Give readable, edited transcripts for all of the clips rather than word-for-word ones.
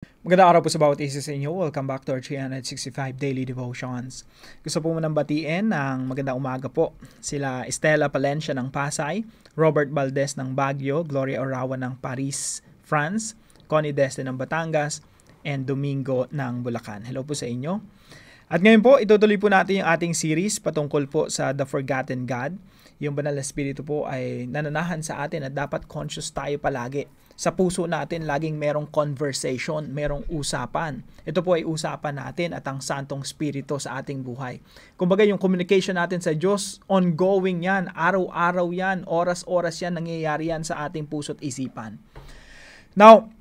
Magandang araw po sa bawat isa sa inyo. Welcome back to our 365 Daily Devotions. Gusto po munang batiin ng magandang umaga po sila Estela Palencia ng Pasay, Robert Valdez ng Baguio, Gloria Orawa ng Paris, France, Connie Deste ng Batangas, and Domingo ng Bulacan. Hello po sa inyo. At ngayon po, itutuloy po natin yung ating series patungkol po sa The Forgotten God. Yung banal na espiritu po ay nananahan sa atin at dapat conscious tayo palagi. Sa puso natin, laging merong conversation, merong usapan. Ito po ay usapan natin at ang Santong Espiritu sa ating buhay. Kumbaga yung communication natin sa Diyos, ongoing yan, araw-araw yan, oras-oras yan, nangyayari yan sa ating puso't isipan. Now,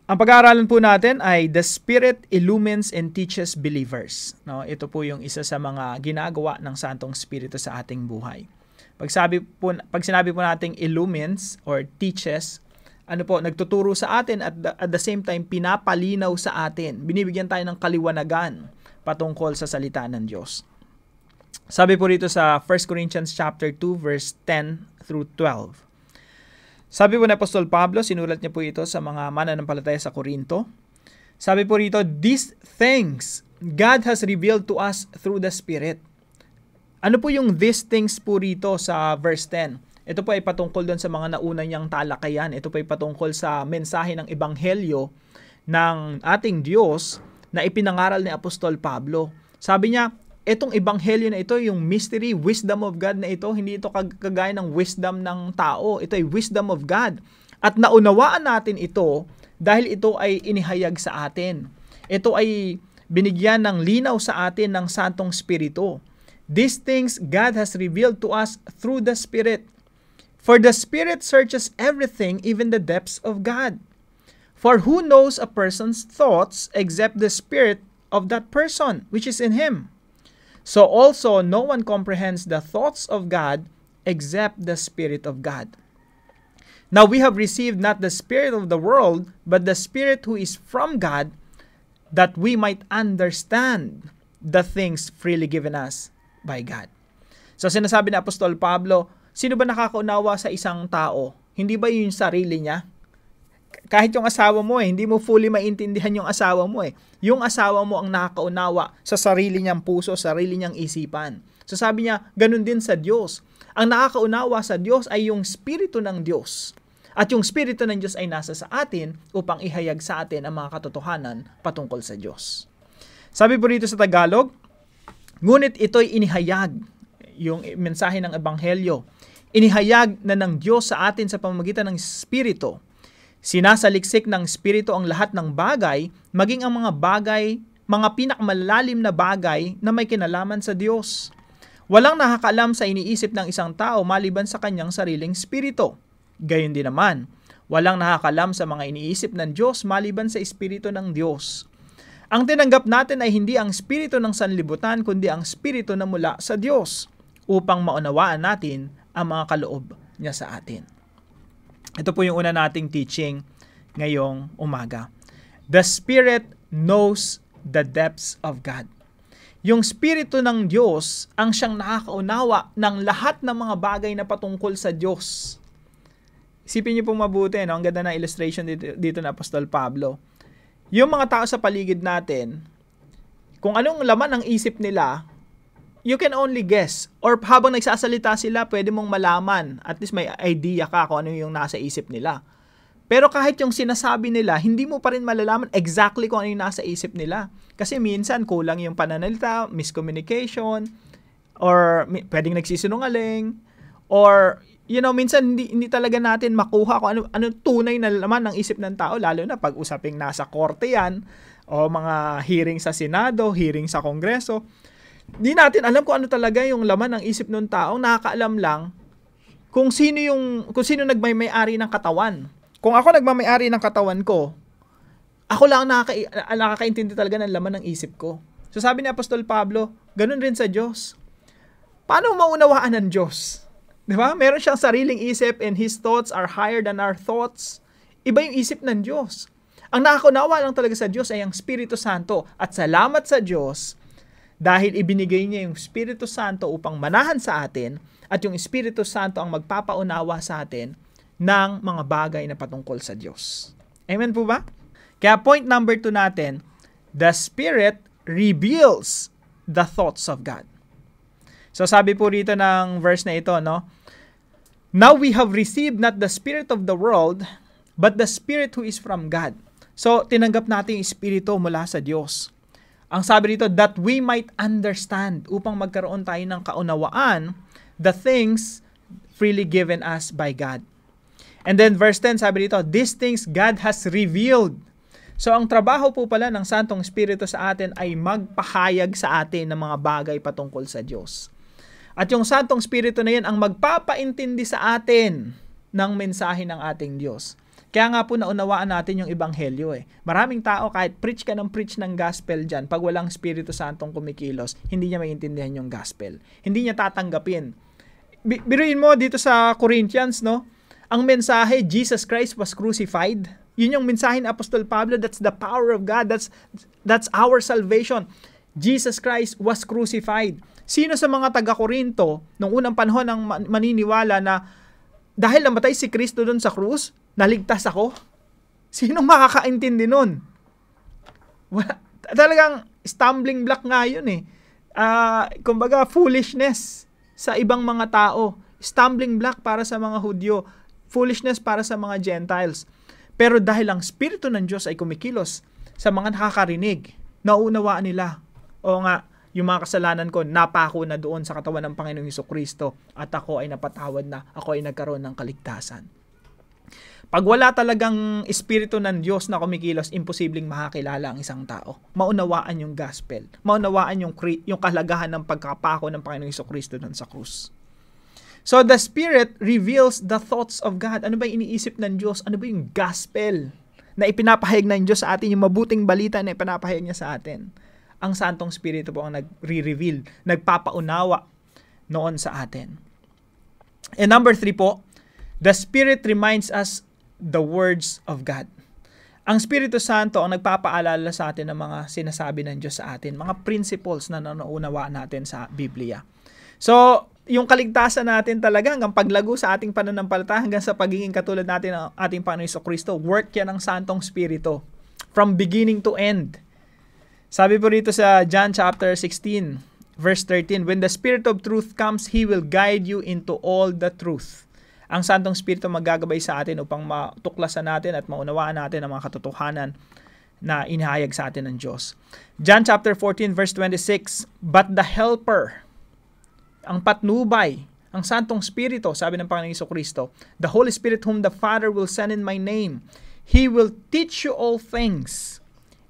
ang pag-aaralan po natin ay The Spirit Illumines and Teaches Believers. No, ito po yung isa sa mga ginagawa ng Santong Espiritu sa ating buhay. Pag sinabi po nating illumines or teaches, nagtuturo sa atin at the same time pinapalinaw sa atin. Binibigyan tayo ng kaliwanagan patungkol sa salita ng Diyos. Sabi po rito sa 1 Corinthians chapter 2 verse 10 through 12. Sabi po ni Apostol Pablo, sinulat niya po ito sa mga mananampalataya sa Korinto. Sabi po rito, "These things God has revealed to us through the Spirit." Ano po yung these things po rito sa verse 10? Ito po ay patungkol doon sa mga nauna niyang talakayan. Ito po ay patungkol sa mensahe ng Ebanghelyo ng ating Diyos na ipinangaral ni Apostol Pablo. Sabi niya, itong Ebanghelyo na ito, yung mystery, wisdom of God na ito, hindi ito kagaya ng wisdom ng tao. Ito ay wisdom of God. At naunawaan natin ito dahil ito ay inihayag sa atin. Ito ay binigyan ng linaw sa atin ng Santong Espiritu. These things God has revealed to us through the Spirit. For the Spirit searches everything, even the depths of God. For who knows a person's thoughts except the spirit of that person, which is in him? So also no one comprehends the thoughts of God except the Spirit of God. Now we have received not the spirit of the world, but the Spirit who is from God, that we might understand the things freely given us by God. So sinasabi ni Apostol Pablo, sino ba nakakaunawa sa isang tao? Hindi ba yung sarili niya? Kahit yung asawa mo hindi mo fully maintindihan yung asawa mo Yung asawa mo ang nakakaunawa sa sarili niyang puso, sarili niyang isipan. So sabi niya, ganun din sa Diyos. Ang nakakaunawa sa Diyos ay yung Espiritu ng Diyos. At yung Espiritu ng Diyos ay nasa sa atin upang ihayag sa atin ang mga katotohanan patungkol sa Diyos. Sabi po rito sa Tagalog, ngunit ito'y inihayag, yung mensahe ng Ebanghelyo, inihayag na ng Diyos sa atin sa pamamagitan ng Espiritu. Sinasaliksik ng Espiritu ang lahat ng bagay, maging ang mga bagay, mga pinakamalalim na bagay na may kinalaman sa Diyos. Walang nakakaalam sa iniisip ng isang tao maliban sa kanyang sariling espiritu. Gayon din naman, walang nakakaalam sa mga iniisip ng Diyos maliban sa Espiritu ng Diyos. Ang tinanggap natin ay hindi ang espiritu ng sanlibutan, kundi ang espiritu na mula sa Diyos, upang maunawaan natin ang mga kaloob niya sa atin. Ito po yung una nating teaching ngayong umaga. The Spirit knows the depths of God. Yung Espiritu ng Diyos ang siyang nakakaunawa ng lahat ng mga bagay na patungkol sa Diyos. Isipin niyo pong mabuti, no? Ang ganda ng illustration dito na Apostol Pablo. Yung mga tao sa paligid natin, kung anong laman ng isip nila, you can only guess. Or habang nagsasalita sila, pwede mong malaman. At least may idea ka kung ano yung nasa isip nila. Pero kahit yung sinasabi nila, hindi mo pa rin malalaman exactly kung ano yung nasa isip nila. Kasi minsan kulang yung pananalita, miscommunication, or pwedeng nagsisinungaling, or minsan hindi talaga natin makuha kung ano tunay na laman ng isip ng tao, lalo na pag usaping nasa korte yan, o mga hearing sa Senado, hearing sa Kongreso. Di natin alam kung ano talaga yung laman ng isip ng tao. Nakakaalam lang kung sino nagmay-ari ng katawan. Kung ako nagmay-ari ng katawan ko, ako lang nakakaintindi talaga ng laman ng isip ko. So sabi ni Apostol Pablo, ganun rin sa Diyos. Paano maunawaan ng Diyos? Di ba? Meron siyang sariling isip and His thoughts are higher than our thoughts. Iba yung isip ng Diyos. Ang nakakaunawa lang talaga sa Diyos ay ang Espiritu Santo. At salamat sa Diyos dahil ibinigay niya yung Espiritu Santo upang manahan sa atin at yung Espiritu Santo ang magpapaunawa sa atin ng mga bagay na patungkol sa Diyos. Amen po ba? Kaya point number 2 natin, the Spirit reveals the thoughts of God. So sabi po rito ng verse na ito, no? Now we have received not the spirit of the world, but the Spirit who is from God. So tinanggap natin yung Espiritu mula sa Diyos. Ang sabi rito, that we might understand, upang magkaroon tayo ng kaunawaan, the things freely given us by God. And then verse 10, sabi rito, these things God has revealed. So ang trabaho po pala ng Santong Espiritu sa atin ay magpahayag sa atin ng mga bagay patungkol sa Diyos. At yung Santong Espiritu na yan ang magpapaintindi sa atin ng mensahe ng ating Diyos. Kaya nga po naunawaan natin yung Ebanghelyo eh. Maraming tao kahit preach ng gospel dyan, pag walang Espiritu Santong kumikilos, hindi niya maintindihan yung gospel. Hindi niya tatanggapin. Biruin mo dito sa Corinthians, no? Ang mensahe, Jesus Christ was crucified. Yun yung mensahe ni Apostol Pablo, that's the power of God, that's our salvation. Jesus Christ was crucified. Sino sa mga taga-Korinto, nung unang panahon ang maniniwala na dahil namatay si Kristo doon sa krus, naligtas ako? Sino makakaintindi nun? Talagang stumbling block nga yun eh. Kumbaga, foolishness sa ibang mga tao. Stumbling block para sa mga Hudyo. Foolishness para sa mga Gentiles. Pero dahil ang Espiritu ng Diyos ay kumikilos sa mga nakakarinig, nauunawaan nila. O nga, yung mga kasalanan ko, napako na doon sa katawan ng Panginoong Hesukristo at ako ay napatawad na, ako ay nagkaroon ng kaligtasan. Pag wala talagang Espiritu ng Diyos na kumikilos, imposibleng makakilala ang isang tao. Maunawaan yung gospel. Maunawaan yung kalagahan ng pagkapako ng Panginoong Hesukristo doon sa krus. So the Spirit reveals the thoughts of God. Ano ba yung iniisip ng Diyos? Ano ba yung gospel na ipinapahayag ng Diyos sa atin? Yung mabuting balita na ipinapahayag niya sa atin. Ang Santong Espiritu po ang nagre-reveal, nagpapaunawa noon sa atin. And number 3 po, the Spirit reminds us the words of God. Ang Espiritu Santo ang nagpapaalala sa atin ng mga sinasabi ng Diyos sa atin, mga principles na nauunawaan natin sa Biblia. So, yung kaligtasan natin talaga hanggang paglago sa ating pananampalataya hanggang sa pagiging katulad natin ng ating Panginoon Hesukristo, work yan ng Santong Espiritu from beginning to end. Sabi po rito sa John chapter 16, verse 13, when the Spirit of truth comes, He will guide you into all the truth. Ang Santong Espiritu maggagabay sa atin upang matuklasan natin at maunawaan natin ang mga katotohanan na inihayag sa atin ng Diyos. John chapter 14, verse 26, but the Helper, ang patnubay, ang Santong Espiritu, sabi ng Panginoong Hesukristo, the Holy Spirit whom the Father will send in my name, He will teach you all things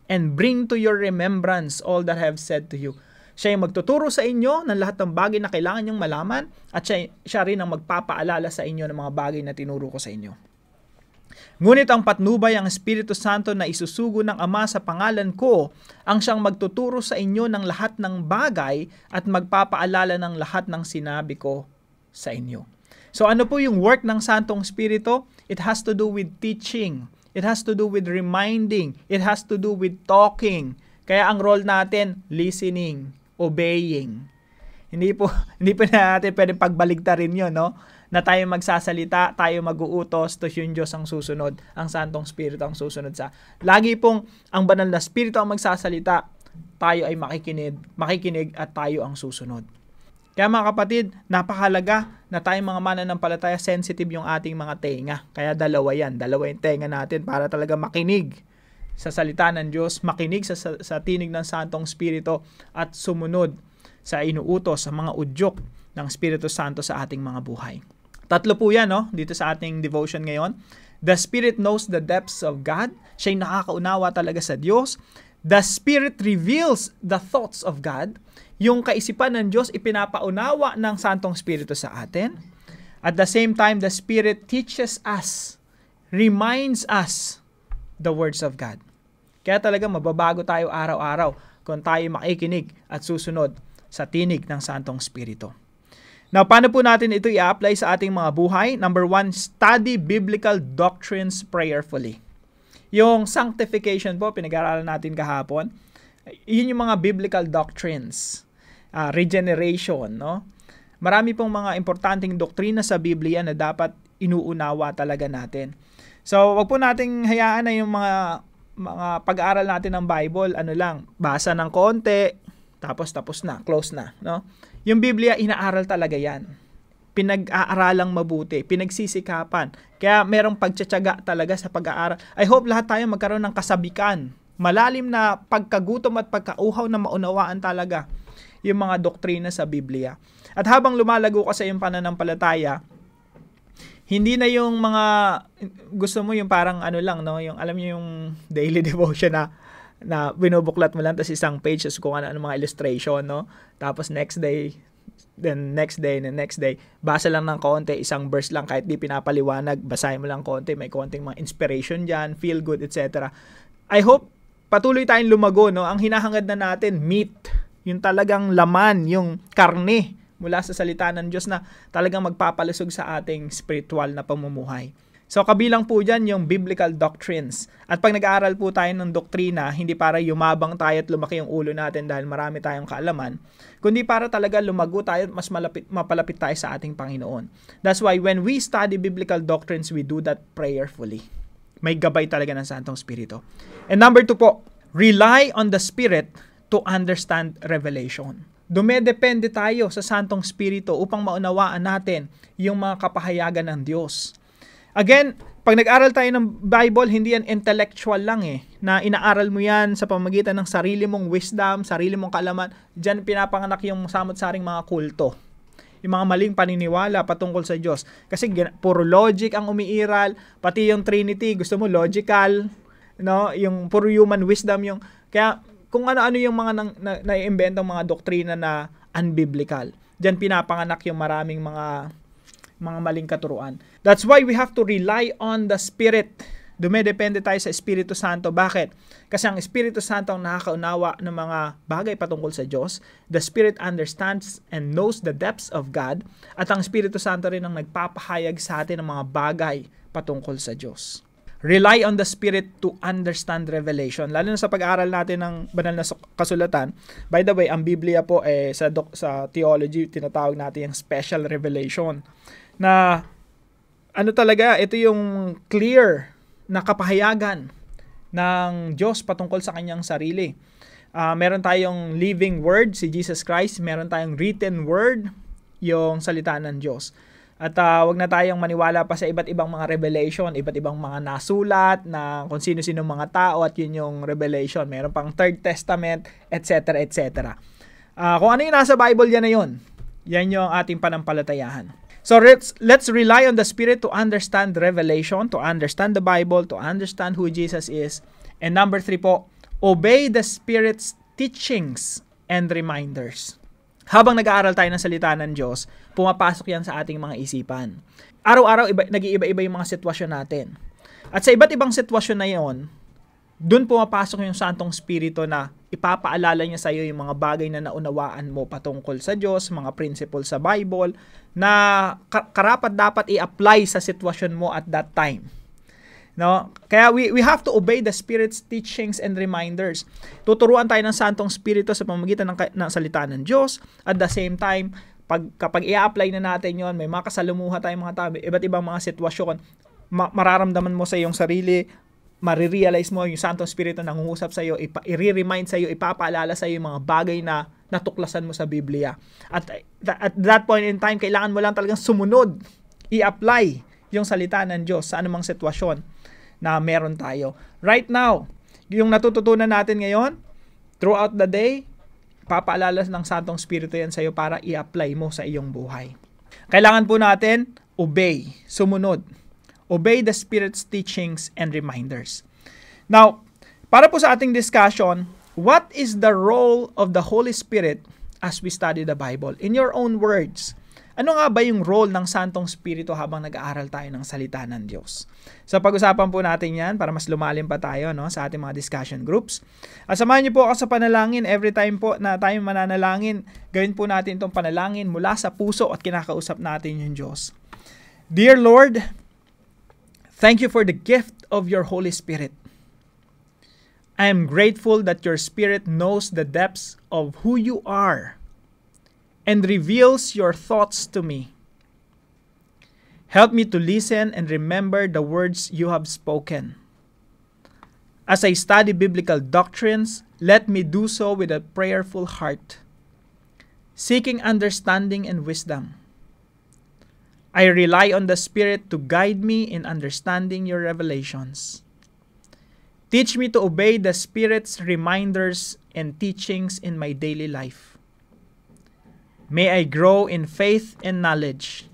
and bring to your remembrance all that I have said to you. Siya yung magtuturo sa inyo ng lahat ng bagay na kailangan nyong malaman at siya rin ang magpapaalala sa inyo ng mga bagay na tinuro ko sa inyo. Ngunit ang patnubay, ang Espiritu Santo na isusugo ng Ama sa pangalan ko, ang siyang magtuturo sa inyo ng lahat ng bagay at magpapaalala ng lahat ng sinabi ko sa inyo. So ano po yung work ng Santong Espiritu? It has to do with teaching. It has to do with reminding. It has to do with talking. Kaya ang role natin, listening, obeying. Hindi po natin pwedeng pagbaligtarin yun, no? Na tayo magsasalita, tayo mag-uutos, to yung Diyos ang susunod, ang Santong Espiritu ang susunod sa. Lagi pong ang banal na Espiritu ang magsasalita, tayo ay makikinig at tayo ang susunod. Kaya mga kapatid, napakahalaga na tayong mga mananampalataya, sensitive yung ating mga tenga. Kaya dalawa yung tenga natin para talaga makinig sa salita ng Diyos, makinig sa tinig ng Santong Espiritu at sumunod sa inuutos, sa mga udyok ng Espiritu Santo sa ating mga buhay. Tatlo po yan, no? Dito sa ating devotion ngayon. The Spirit knows the depths of God. Siya'y nakakaunawa talaga sa Diyos. The Spirit reveals the thoughts of God. Yung kaisipan ng Diyos ipinapaunawa ng Santong Espiritu sa atin. At the same time, the Spirit teaches us, reminds us the words of God. Kaya talaga mababago tayo araw-araw kung tayo makikinig at susunod sa tinig ng Santong Espiritu. Now, paano po natin ito i-apply sa ating mga buhay? Number 1, study biblical doctrines prayerfully. Yung sanctification po, pinag-aaralan natin kahapon, yun yung mga biblical doctrines. Regeneration, no? Marami pong mga importanteng doktrina sa Biblia na dapat inuunawa talaga natin. So, wag po nating hayaan na yung mga mga pag-aaral natin ng Bible, ano lang, basa ng konti, tapos na, close na, no? Yung Biblia, inaaral talaga yan. Pinag-aaralang mabuti, pinagsisikapan. Kaya merong pagtsatsaga talaga sa pag-aaral. I hope lahat tayo magkaroon ng kasabikan, malalim na pagkagutom at pagkauhaw na maunawaan talaga yung mga doktrina sa Biblia. At habang lumalago ka sa iyong pananampalataya, hindi na yung mga gusto mo yung parang ano lang, no, yung alam niyo yung daily devotion na binubuklat mo lang tapos isang page tapos kung ano mga illustration, no, tapos next day, next day basa lang ng konti, isang verse lang kahit di pinapaliwanag, basahin mo lang konti, may konting mga inspiration diyan, feel good, etc. I hope patuloy tayong lumago, no. Ang hinahangad na natin, meat, yung talagang laman, yung karne mula sa salita ng Diyos na talagang magpapalusog sa ating spiritual na pamumuhay. So kabilang po dyan yung biblical doctrines. At pag nag-aaral po tayo ng doktrina, hindi para yumabang tayo at lumaki yung ulo natin dahil marami tayong kaalaman, kundi para talaga lumago tayo at mas mapalapit tayo sa ating Panginoon. That's why when we study biblical doctrines, we do that prayerfully. May gabay talaga ng Santong Espiritu. And number 2 po, rely on the Spirit to understand revelation. Dumedepende tayo sa Santong Espiritu upang maunawaan natin yung mga kapahayagan ng Diyos. Again, pag nag-aral tayo ng Bible, hindi yan intellectual lang na inaaral mo yan sa pamamagitan ng sarili mong wisdom, sarili mong kaalaman. Diyan pinapanganak yung samot-saring mga kulto. Yung mga maling paniniwala patungkol sa Diyos. Kasi puro logic ang umiiral, pati yung Trinity, gusto mo logical, no? Yung puro human wisdom yung kaya kung ano-ano yung mga naiimbentong mga doktrina na unbiblical. Diyan pinapanganak yung maraming mga maling katuruan. That's why we have to rely on the Spirit. Dumedepende tayo sa Espiritu Santo. Bakit? Kasi ang Espiritu Santo ang nakakaunawa ng mga bagay patungkol sa Diyos. The Spirit understands and knows the depths of God. At ang Espiritu Santo rin ang nagpapahayag sa atin ng mga bagay patungkol sa Diyos. Rely on the Spirit to understand revelation. Lalo na sa pag-aaral natin ng banal na kasulatan. By the way, ang Biblia po sa theology, tinatawag natin yung special revelation. Na ano talaga, ito yung clear na kapahayagan ng Diyos patungkol sa kanyang sarili. Meron tayong living word, si Jesus Christ. Meron tayong written word, yung salita ng Diyos. At wag na tayong maniwala pa sa iba't ibang mga revelation, iba't ibang mga nasulat na kung sino-sino mga tao at yun yung revelation. Meron pang Third Testament, etc. etc. Kung ano yung nasa Bible, yan na yun. Yan yung ating panampalatayahan. So let's rely on the Spirit to understand revelation, to understand the Bible, to understand who Jesus is. And number 3 po, obey the Spirit's teachings and reminders. Habang nag-aaral tayo ng salita ng Diyos, pumapasok yan sa ating mga isipan. Araw-araw, nag-iiba-iba yung mga sitwasyon natin. At sa iba't ibang sitwasyon na yon, dun pumapasok yung Santong Espiritu na ipapaalala niya sa iyo yung mga bagay na naunawaan mo patungkol sa Diyos, mga principles sa Bible, na karapat dapat i-apply sa sitwasyon mo at that time. No? Kaya we have to obey the Spirit's teachings and reminders. Tuturuan tayo ng Santong Espiritu sa pamamagitan ng salita ng Diyos. At the same time, kapag i-apply na natin yon, may mga kasalumuha tayong mga tao, iba't ibang mga sitwasyon, mararamdaman mo sa iyong sarili, marirealize mo yung Santong Espiritu nangungusap sa iyo, i-remind sa iyo, ipapaalala sa iyo yung mga bagay na natuklasan mo sa Biblia. At that point in time, kailangan mo lang talagang sumunod, i-apply yung salita ng Diyos sa anumang sitwasyon na meron tayo. Right now, yung natututunan natin ngayon, throughout the day, papaalala ng Santong Espiritu yan sa iyo para i-apply mo sa iyong buhay. Kailangan po natin obey, sumunod. Obey the Spirit's teachings and reminders. Now, para po sa ating discussion, what is the role of the Holy Spirit as we study the Bible? In your own words, ano nga ba yung role ng Santong Espiritu habang nag-aaral tayo ng salita ng Diyos? So pag-usapan po natin yan para mas lumalim pa tayo sa ating mga discussion groups. At samahan niyo po ako sa panalangin. Every time po na tayo mananalangin, gawin po natin itong panalangin mula sa puso at kinakausap natin yung Diyos. Dear Lord, thank you for the gift of your Holy Spirit. I am grateful that your Spirit knows the depths of who you are and reveals your thoughts to me. Help me to listen and remember the words you have spoken. As I study biblical doctrines, let me do so with a prayerful heart, seeking understanding and wisdom. I rely on the Spirit to guide me in understanding your revelations. Teach me to obey the Spirit's reminders and teachings in my daily life. May I grow in faith and knowledge,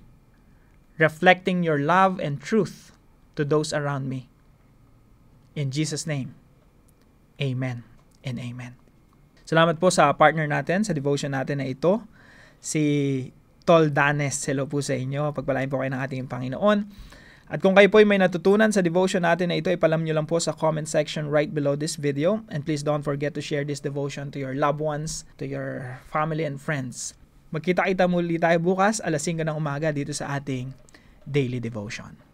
reflecting your love and truth to those around me. In Jesus' name, amen and amen. Salamat po sa partner natin sa devotion natin na ito, si Tol Danes. Hello po sa inyo. Pagpalain po kayo ng ating Panginoon. At kung kayo po ay may natutunan sa devotion natin na ito, ipalam nyo lang po sa comment section right below this video. And please don't forget to share this devotion to your loved ones, to your family and friends. Magkita-kita muli tayo bukas, 5:00 ng umaga dito sa ating Daily Devotion.